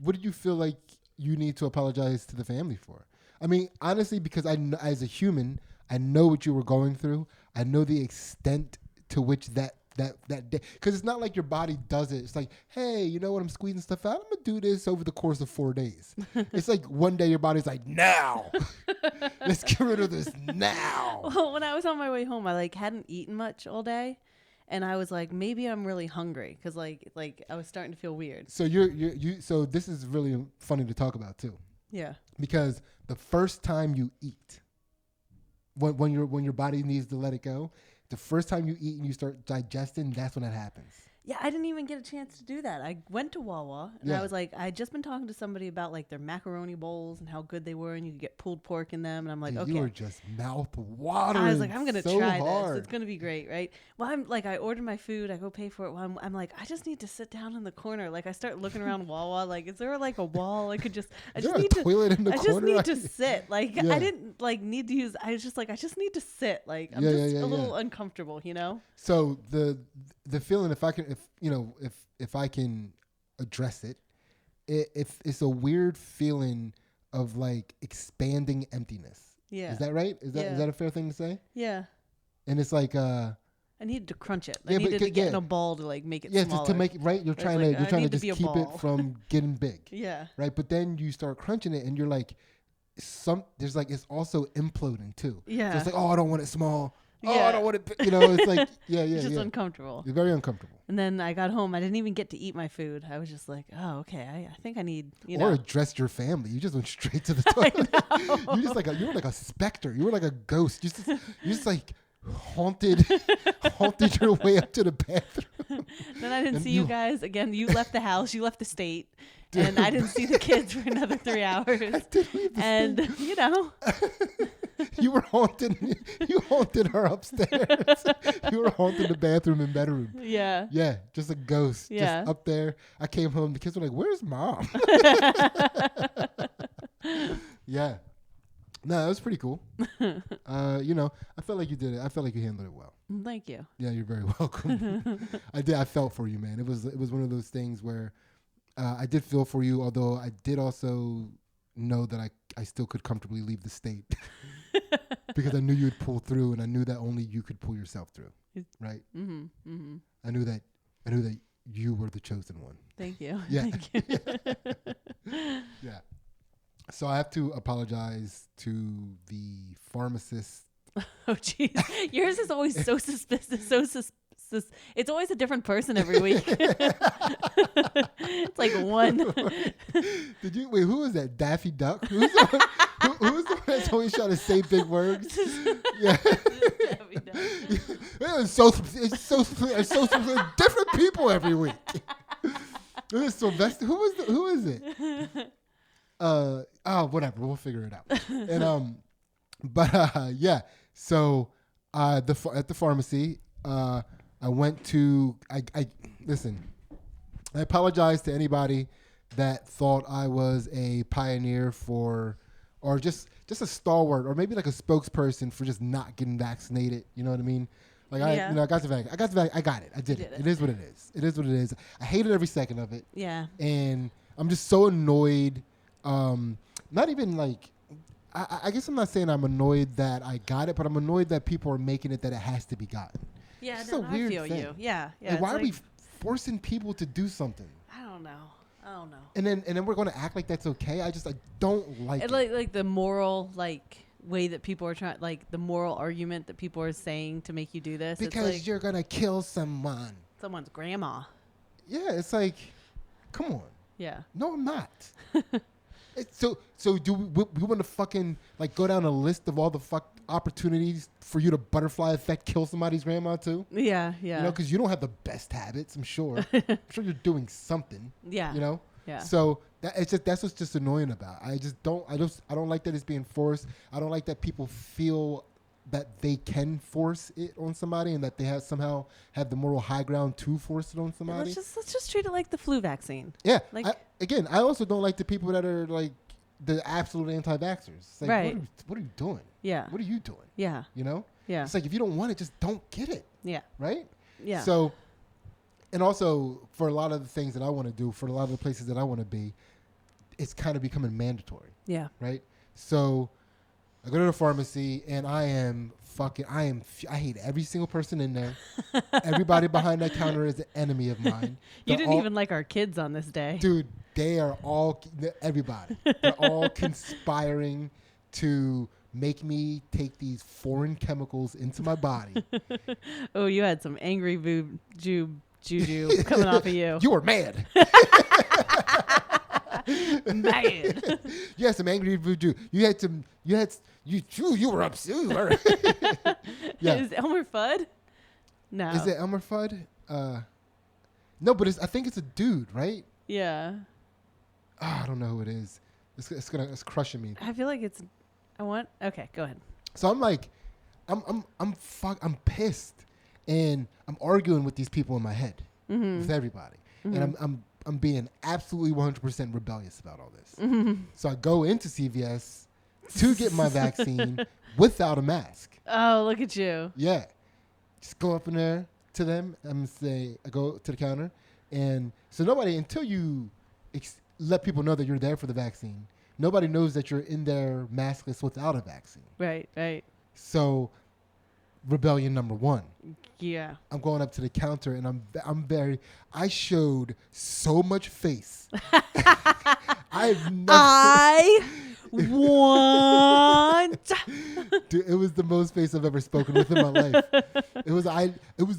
what did you feel like you need to apologize to the family for? I mean, honestly, because as a human, I know what you were going through. I know the extent to which that day, because it's not like your body does it. It's like, hey, you know what? I'm squeezing stuff out. I'm gonna do this over the course of 4 days. It's like one day your body's like, now, let's get rid of this now. Well, when I was on my way home, I like hadn't eaten much all day, and I was like, maybe I'm really hungry because like I was starting to feel weird. So so this is really funny to talk about too, Yeah. because the first time you eat, when your body needs to let it go, the first time you eat and you start digesting, that's when that happens. Yeah, I didn't even get a chance to do that. I went to Wawa and Yeah. I was like, I had just been talking to somebody about like their macaroni bowls and how good they were, and you could get pulled pork in them. And I'm like, Dude, okay. you were just mouth watering. I was like, I'm gonna so try hard. this. It's gonna be great, right? Well, I'm like, I ordered my food. I go pay for it. Well, I'm like, I just need to sit down in the corner. Like, I start looking around Wawa. Like, is there like a wall I could just? I Is just there a need to. toilet in the I corner? just need to sit. Like, Yeah. I didn't like need to use. I was just like, I just need to sit. Like, I'm Yeah, just yeah, a little yeah. uncomfortable, you know? So the feeling, if I can address it, if it's a weird feeling of like expanding emptiness. Yeah. Is that right? Is that a fair thing to say? Yeah. And it's like I needed to crunch it. Yeah, I but needed to get in yeah. a ball to like make it yeah, smaller. to make it right. You're It's trying like, to you're I trying to need to just be a keep ball. it from getting big. Yeah. Right, but then you start crunching it and you're like, there's like, it's also imploding too. Yeah. So it's like, oh, I don't want it small. Oh, Yeah. I don't want it. You know, it's like, yeah, It's just yeah. uncomfortable. It's very uncomfortable. And then I got home. I didn't even get to eat my food. I was just like, oh, okay. I think I need, Or know. address your family. You just went straight to the toilet. You were like a specter. You were like a ghost. You just like haunted your way up to the bathroom. Then I didn't And see you guys again. You left the house. You left the state. And I didn't see the kids for another 3 hours. did leave the And, you know, You haunted her upstairs. You were haunting the bathroom and bedroom. yeah. Yeah, just a ghost. Yeah. Just up there. I came home. The kids were like, "Where's mom?" Yeah. No, that was pretty cool. I felt like you did it. I felt like you handled it well. Thank you. Yeah, you're very welcome. I did. I felt for you, man. It was one of those things where I did feel for you, although I did also know that I still could comfortably leave the state because I knew you would pull through, and I knew that only you could pull yourself through. Right? Mm-hmm. Mm-hmm. I knew that you were the chosen one. Thank you. Yeah. Thank you. Yeah. So I have to apologize to the pharmacist. Oh, jeez. Yours is always so suspicious. It's always a different person every week. It's like one. Did you wait? Who was that? Daffy Duck? Who's the one that's always trying to say big words? Yeah. It's so different people every week. It was Sylvester. Who is it? Whatever. We'll figure it out. And yeah. So at the pharmacy, I went to. Listen. I apologize to anybody that thought I was a pioneer for, or just a stalwart, or maybe like a spokesperson for just not getting vaccinated. You know what I mean? Like Yeah. I got the vaccine. I got it. I did it. It is what it is. It is what it is. I hated every second of it. Yeah. And I'm just so annoyed. Not even like, I guess I'm not saying I'm annoyed that I got it, but I'm annoyed that people are making it that it has to be gotten. Yeah, It's no, a weird I feel thing. you. Yeah. Like, why are we forcing people to do something? I don't know. And then we're going to act like that's okay. I don't like it. Like the moral way that people are trying, like the moral argument that people are saying to make you do this. Because it's like you're going to kill someone. someone's grandma. Yeah, it's like, come on. Yeah. No, I'm not. So do we want to fucking like go down a list of all the opportunities for you to butterfly effect kill somebody's grandma too? Yeah. You know, because you don't have the best habits. I'm sure. I'm sure you're doing something. Yeah. You know. Yeah. So that's what's just annoying about. I don't like that it's being forced. I don't like that people feel that they can force it on somebody and that they somehow have the moral high ground to force it on somebody. Let's just treat it like the flu vaccine. Yeah. Like, I also don't like the people that are like the absolute anti-vaxxers. It's like, right. What are you doing? Yeah. What are you doing? Yeah. You know? Yeah. It's like, if you don't want it, just don't get it. Yeah. Right? Yeah. So, and also for a lot of the things that I want to do, for a lot of the places that I want to be, it's kind of becoming mandatory. Yeah. Right? So I go to the pharmacy and I hate every single person in there. Everybody behind that counter is an enemy of mine. You didn't even like our kids on this day. Dude, they are everybody. They're all conspiring to make me take these foreign chemicals into my body. Oh, you had some angry juju coming off of you. You were mad. Mad. You had some angry voodoo. You were upset. Yeah. Is Elmer Fudd? No. Is it Elmer Fudd? No, but I think it's a dude, right? Yeah. Oh, I don't know who it is. It's crushing me. I feel like it's. Okay, go ahead. So I'm like, I'm pissed, and I'm arguing with these people in my head, with everybody, and I'm being absolutely 100% rebellious about all this. So I go into CVS to get my vaccine without a mask. Oh, look at you. Yeah, just go up in there to them. I go to the counter, and so nobody until you let people know that you're there for the vaccine. Nobody knows that you're in there maskless without a vaccine. Right. So, rebellion number one. Yeah. I'm going up to the counter and I showed so much face. I want. Dude, it was the most face I've ever spoken with in my life. It was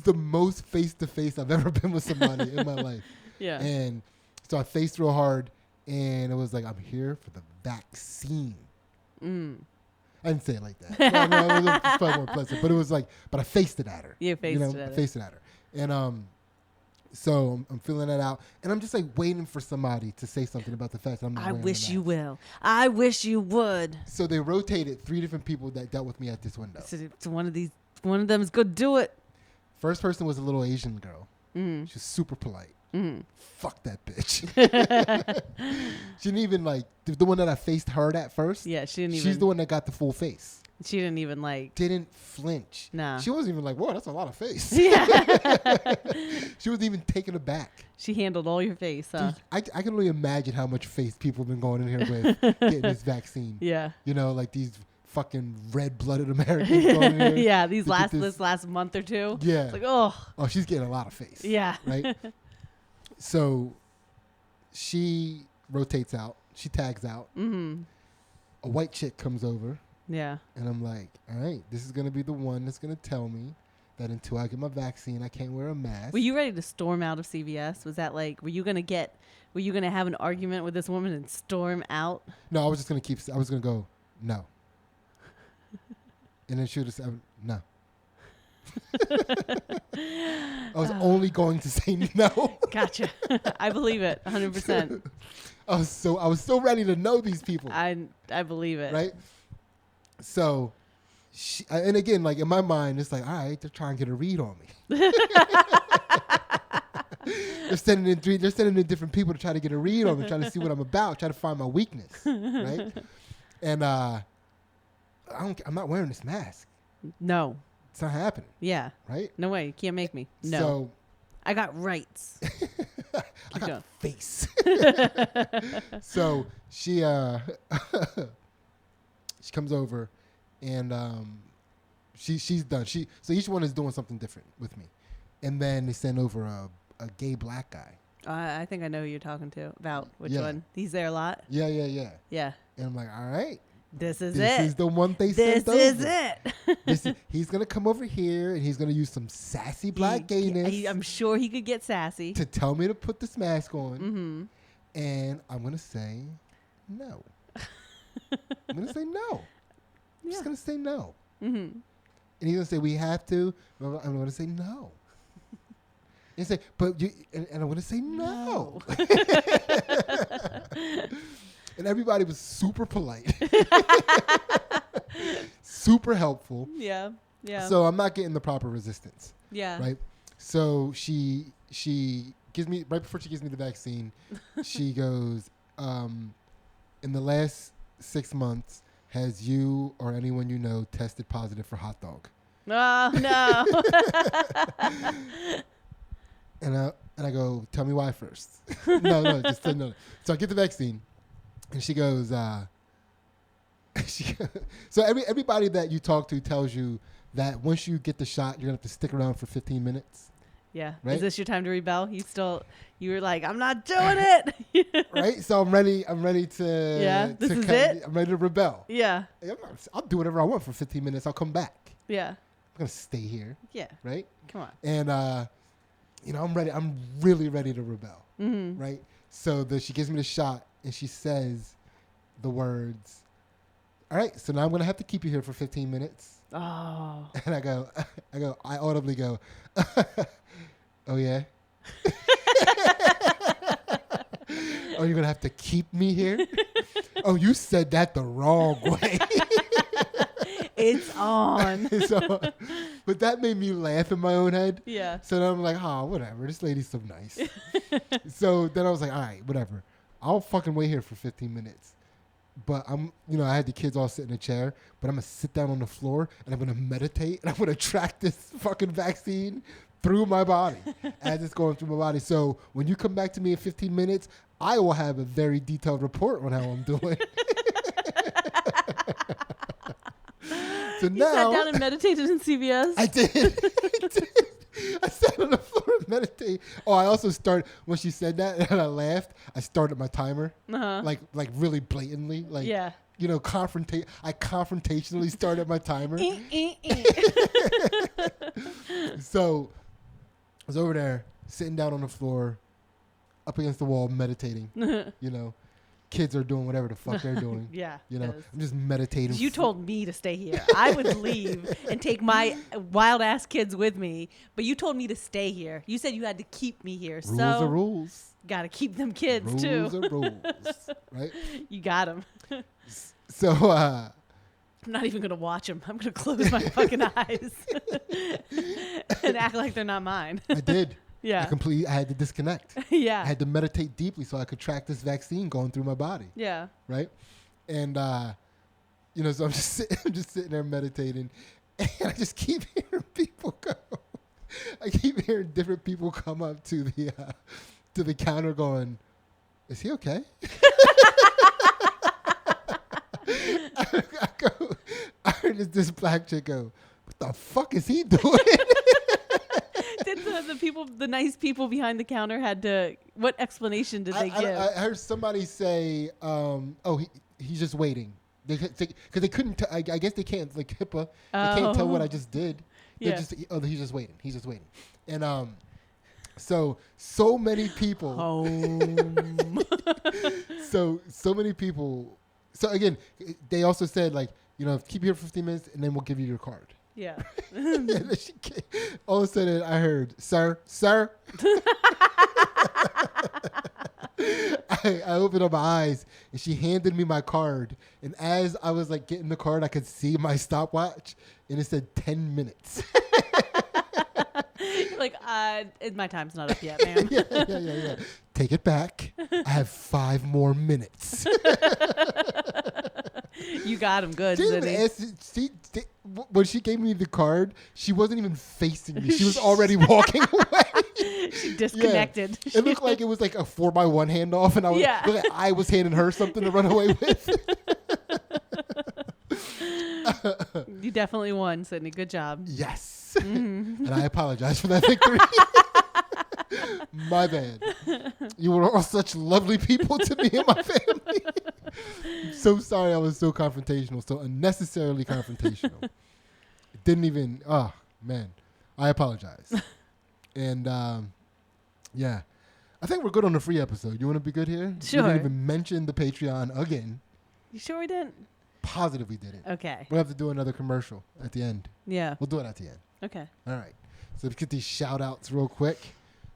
the most face to face I've ever been with somebody in my life. Yeah. And so I faced real hard. And it was like, I'm here for the vaccine. I didn't say it like that. No, it was probably more pleasant. But it was like, but I faced it at her. You faced it at her. Faced it at her. And so I'm feeling that out. And I'm just like waiting for somebody to say something about the fact that I'm not wearing the wish you mask. will. I wish you would. So they rotated 3 different people that dealt with me at this window. So one of them is going to do it. First person was a little Asian girl. She was super polite. Fuck that bitch. She didn't even like the one that I faced her at first. Yeah, She's the one that got the full face. She didn't even like. Didn't flinch. Nah. She wasn't even like, whoa, that's a lot of face. Yeah. She wasn't even taken aback. She handled all your face, huh? Dude, I can only imagine how much face people have been going in here with getting this vaccine. Yeah. You know, like these fucking red-blooded Americans going in here. Yeah, this last month or two. Yeah. It's like, oh, she's getting a lot of face. yeah. Right? So she rotates out. She tags out. A white chick comes over. Yeah. And I'm like, all right, this is going to be the one that's going to tell me that until I get my vaccine, I can't wear a mask. Were you ready to storm out of CVS? Was that like, were you going to have an argument with this woman and storm out? No, I was just going to I was going to go, no. And then she would have said, no. I was only going to say no. Gotcha. I believe it 100%. I was so ready to know these people. I believe it. Right? So, and again, like in my mind, it's like, all right, they're trying to get a read on me. They're sending in different people to try to get a read on me, trying to see what I'm about, try to find my weakness, right? And I'm not wearing this mask. No. It's not happening. Yeah. Right? No way. You can't make me. No. So, I got rights. I got face. So she comes over and she's done. So each one is doing something different with me. And then they send over a gay black guy. I think I know who you're talking to about. Which Yeah. one? He's there a lot? Yeah. Yeah. And I'm like, all right. This is This it. is the one they sent over. This is it. He's going to come over here and he's going to use some sassy black gayness. I'm sure he could get sassy. To tell me to put this mask on. Mm-hmm. And I'm going to say, no. I'm going to say no. I'm just going to say no. Mm-hmm. And he's going to say, we have to. I'm going to say no. And say, but you, and I'm going to say no. And everybody was super polite. Super helpful. Yeah. Yeah. So I'm not getting the proper resistance. Yeah. Right? So she gives me, right before she gives me the vaccine, she goes, in the last 6 months, has you or anyone you know tested positive for hot dog? Oh, no. And I go, tell me why first. No, just no. So I get the vaccine, and she goes, so everybody that you talk to tells you that once you get the shot, you're gonna have to stick around for 15 minutes. Yeah. Right? Is this your time to rebel? You were like, I'm not doing it. Right? So I'm ready to. Yeah, this is it? I'm ready to rebel. Yeah. I'll do whatever I want for 15 minutes. I'll come back. Yeah. I'm gonna stay here. Yeah. Right? Come on. And I'm ready. I'm really ready to rebel. Mm-hmm. Right? So she gives me the shot, and she says the words, all right, so now I'm going to have to keep you here for 15 minutes. Oh. And I audibly go, oh, yeah? Oh, you're going to have to keep me here? Oh, you said that the wrong way. It's on. So, but that made me laugh in my own head. Yeah. So then I'm like, oh, whatever. This lady's so nice. So then I was like, all right, whatever. I'll fucking wait here for 15 minutes. But I had the kids all sit in a chair, but I'm going to sit down on the floor and I'm going to meditate and I'm going to track this fucking vaccine through my body as it's going through my body. So when you come back to me in 15 minutes, I will have a very detailed report on how I'm doing. So You now, sat down and meditated in CVS? I did. I sat on the floor and meditated. Oh, I also started, when she said that and I laughed, I started my timer. Uh-huh. Like really blatantly. Like, Yeah. I confrontationally started my timer. So I was over there, sitting down on the floor, up against the wall, meditating. Kids are doing whatever the fuck they're doing. Yeah. I'm just meditating. You told me to stay here. I would leave and take my wild ass kids with me, but you told me to stay here. You said you had to keep me here. Rules so are rules. Got to keep them kids Rules too. are rules, right? You got them. So I'm not even going to watch them. I'm going to close my fucking eyes and act like they're not mine. I did. Yeah. I had to disconnect. Yeah. I had to meditate deeply so I could track this vaccine going through my body. Yeah. Right? And so I'm just sitting there meditating, and I just keep hearing people go. I keep hearing different people come up to the counter going, "Is he okay?" I heard this black chick go, "What the fuck is he doing?" Did the nice people behind the counter what explanation did they give? I heard somebody say, he's just waiting. Because they couldn't, I guess they can't, like HIPAA, they can't tell what I just did. Yeah. He's just waiting. He's just waiting. And so many people. Home. so many people. So again, they also said, like, keep you here for 15 minutes and then we'll give you your card. Yeah. And then all of a sudden I heard, sir. I opened up my eyes and she handed me my card. And as I was like getting the card, I could see my stopwatch and it said 10 minutes. Like, my time's not up yet, ma'am. Yeah. Take it back. I have 5 more minutes. You got him good, She didn't Sidney. ask, when she gave me the card, she wasn't even facing me. She was already walking away. She disconnected. Yeah. It looked like it was like a 4x1 handoff, and I was handing her something to run away with. You definitely won, Sidney. Good job. Yes. And I apologize for that victory. My bad. You were all such lovely people to me and my family. I'm so sorry I was so confrontational, so unnecessarily confrontational. It didn't even, man. I apologize. And, yeah. I think we're good on the free episode. You want to be good here? Sure. We didn't even mention the Patreon again. You sure we didn't? Positive we didn't. Okay. We'll have to do another commercial at the end. Yeah. We'll do it at the end. Okay. All right. So let's get these shout outs real quick.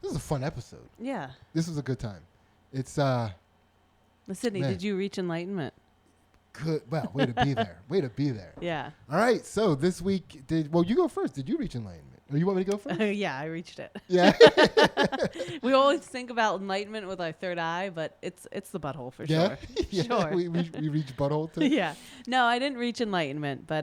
This is a fun episode. Yeah. This was a good time. It's Sidney, Man. did you reach enlightenment? good. Well, way to be there. Way to be there. Yeah. All right. So this week, you go first. Did you reach enlightenment? Or you want me to go first? Yeah, I reached it. Yeah. We always think about enlightenment with our third eye, but it's the butthole for Yeah. sure. Yeah. Sure. We reached butthole too. Yeah. No, I didn't reach enlightenment, but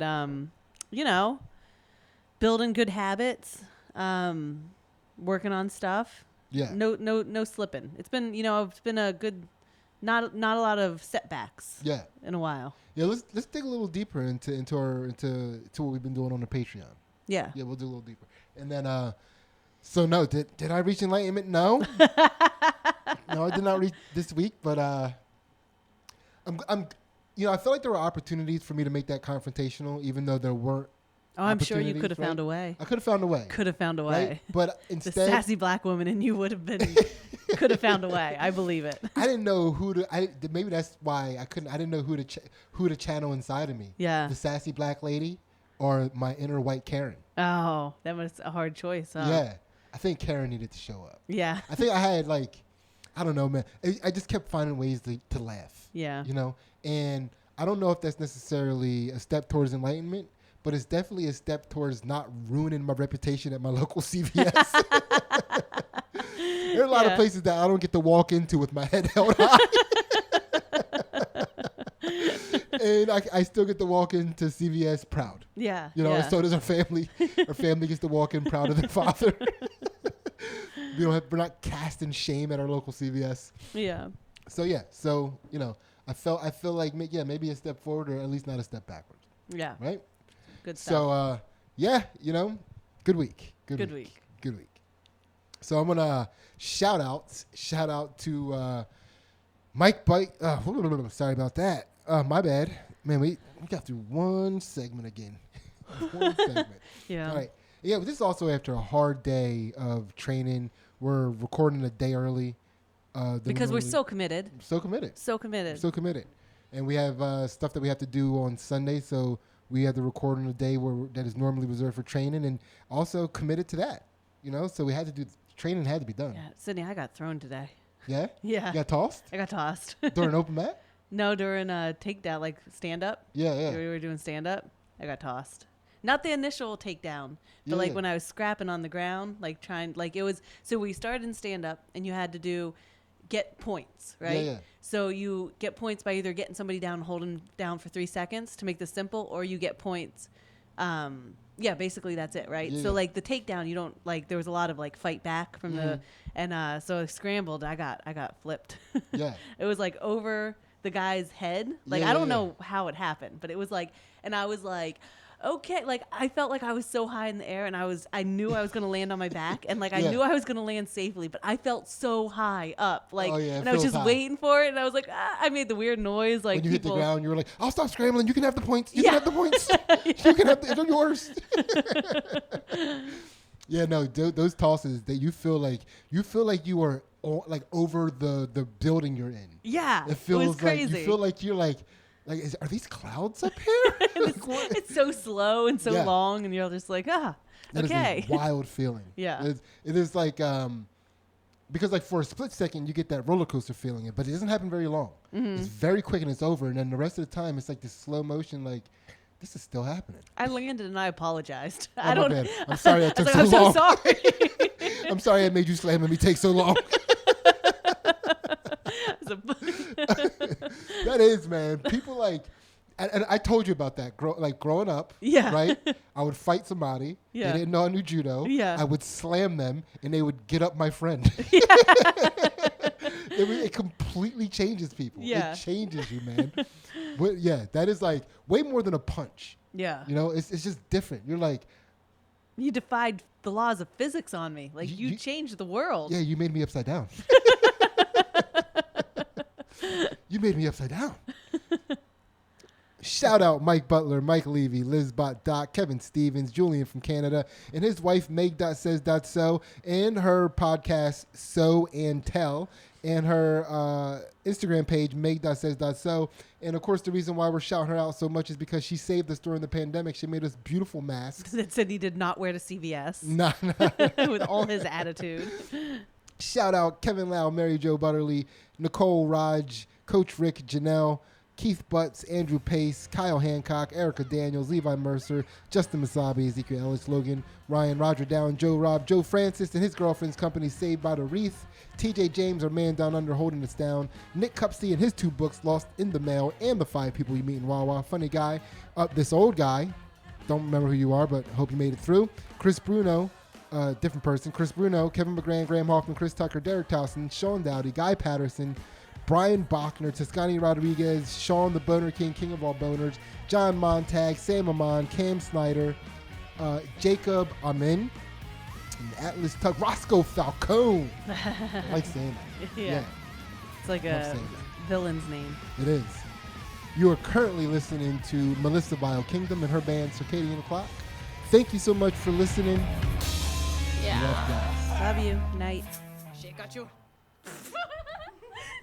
building good habits, working on stuff. Yeah. No slipping. It's been, it's been a good, not a lot of setbacks. Yeah. In a while. Yeah. Let's dig a little deeper into what we've been doing on the Patreon. Yeah. Yeah, we'll do a little deeper. And then, so no, did I reach enlightenment? No. No, I did not reach this week, but I feel like there were opportunities for me to make that confrontational, even though there weren't. Oh, I'm sure you could have right? found a way. I could have found a way. Could have found a way. Right? But The instead, sassy black woman in you would have been, could have found a way. I believe it. I didn't know who to. Maybe that's why I couldn't. I didn't know who to channel inside of me. Yeah. The sassy black lady, or my inner white Karen. Oh, that was a hard choice. Huh? Yeah, I think Karen needed to show up. Yeah. I think I had I don't know, man. I just kept finding ways to laugh. Yeah. And I don't know if that's necessarily a step towards enlightenment, but it's definitely a step towards not ruining my reputation at my local CVS. There are a lot of places that I don't get to walk into with my head held high. And I still get to walk into CVS proud. Yeah. And so does our family. Our family gets to walk in proud of their father. We're not casting shame at our local CVS. Yeah. So yeah, I feel like maybe a step forward or at least not a step backwards. Yeah. Right? Good stuff. So good week. Good week. So I'm gonna shout out to Mike Bite. Sorry about that. My bad. Man, we got through one segment again. One segment. Yeah. All right. Yeah, but this is also after a hard day of training. We're recording a day early. Because we're so committed. So committed. So committed. So committed. And we have stuff that we have to do on Sunday, so we had to record on a day that is normally reserved for training, and also committed to that. So we had to do training had to be done. Yeah, Sidney, I got thrown today. Yeah? Yeah. You got tossed? I got tossed. During open mat? No, during takedown, like stand up. Yeah. We were doing stand up. I got tossed. Not the initial takedown, but Yeah. when I was scrapping on the ground, it was. So we started in stand up, and you had to get points, right? Yeah. So you get points by either getting somebody down, holding down for 3 seconds to make this simple, or you get points. Basically that's it, right? Yeah. So the takedown, you don't there was a lot of fight back from so I scrambled. I got flipped. Yeah. It was over the guy's head. I don't know how it happened, but it was and I was okay, I felt like I was so high in the air, and I knew I was going to land on my back, and I knew I was going to land safely, but I felt so high up, and I was just waiting for it, and I was I made the weird noise, when you hit the ground, you were like, "I'll stop scrambling. You can have the points. You Yeah. can have the points. You can have they're yours." Yeah, no, those tosses that you feel like you are over the building you're in. Yeah, It feels it was crazy. you feel like you're are these clouds up here? It's so slow and so Yeah. long, and you're just That okay. is a wild feeling. Yeah. It is because for a split second you get that roller coaster feeling, but it doesn't happen very long. Mm-hmm. It's very quick and it's over, and then the rest of the time it's this slow motion. This is still happening. I landed and I apologized. Oh, I my don't. bad. I'm sorry I took I'm so long. so sorry. I'm sorry I made you slam and me take so long. That is, man. People and I told you about that. Growing up, Yeah. right? I would fight somebody. Yeah. They didn't know I knew judo. Yeah. I would slam them, and they would get up my friend. It completely changes people. Yeah. It changes you, man. That is way more than a punch. Yeah. It's just different. You're You defied the laws of physics on me. You- You changed the world. yeah, you made me upside down. You made me upside down. Shout out Mike Butler, Mike Levy, Liz Doc, Kevin Stevens, Julian from Canada, and his wife Meg.says.so, and her podcast So and Tell, and her Instagram page Meg.says.so. And of course, the reason why we're shouting her out so much is because she saved us during the pandemic. She made us beautiful masks. That Sidney did not wear to CVS. Nah. With all his attitude. Shout out Kevin Lau, Mary Jo Butterly, Nicole Raj, Coach Rick, Janelle, Keith Butts, Andrew Pace, Kyle Hancock, Erica Daniels, Levi Mercer, Justin Masabi, Ezekiel Ellis, Logan, Ryan, Roger Down, Joe Rob, Joe Francis, and his girlfriend's company Saved by the Wreath, TJ James, our man down under holding us down, Nick Cupsey and his 2 books, Lost in the Mail, and the 5 people you meet in Wawa, funny guy, this old guy, don't remember who you are, but hope you made it through, Chris Bruno, different person, Chris Bruno, Kevin McGran, Graham Hoffman, Chris Tucker, Derek Towson, Sean Dowdy, Guy Patterson, Brian Bachner, Toscani Rodriguez, Sean the Boner King, King of all boners, John Montag, Sam Amon, Cam Snyder, Jacob Amin, and Atlas Tuck, Roscoe Falcone. I like saying that. Yeah. It's like Love a saying that. villain's name. It is. You are currently listening to Melissa Bio Kingdom and her band Circadian Clock. Thank you so much for listening. Yeah. Love, guys. Love you. Night. Shake at you.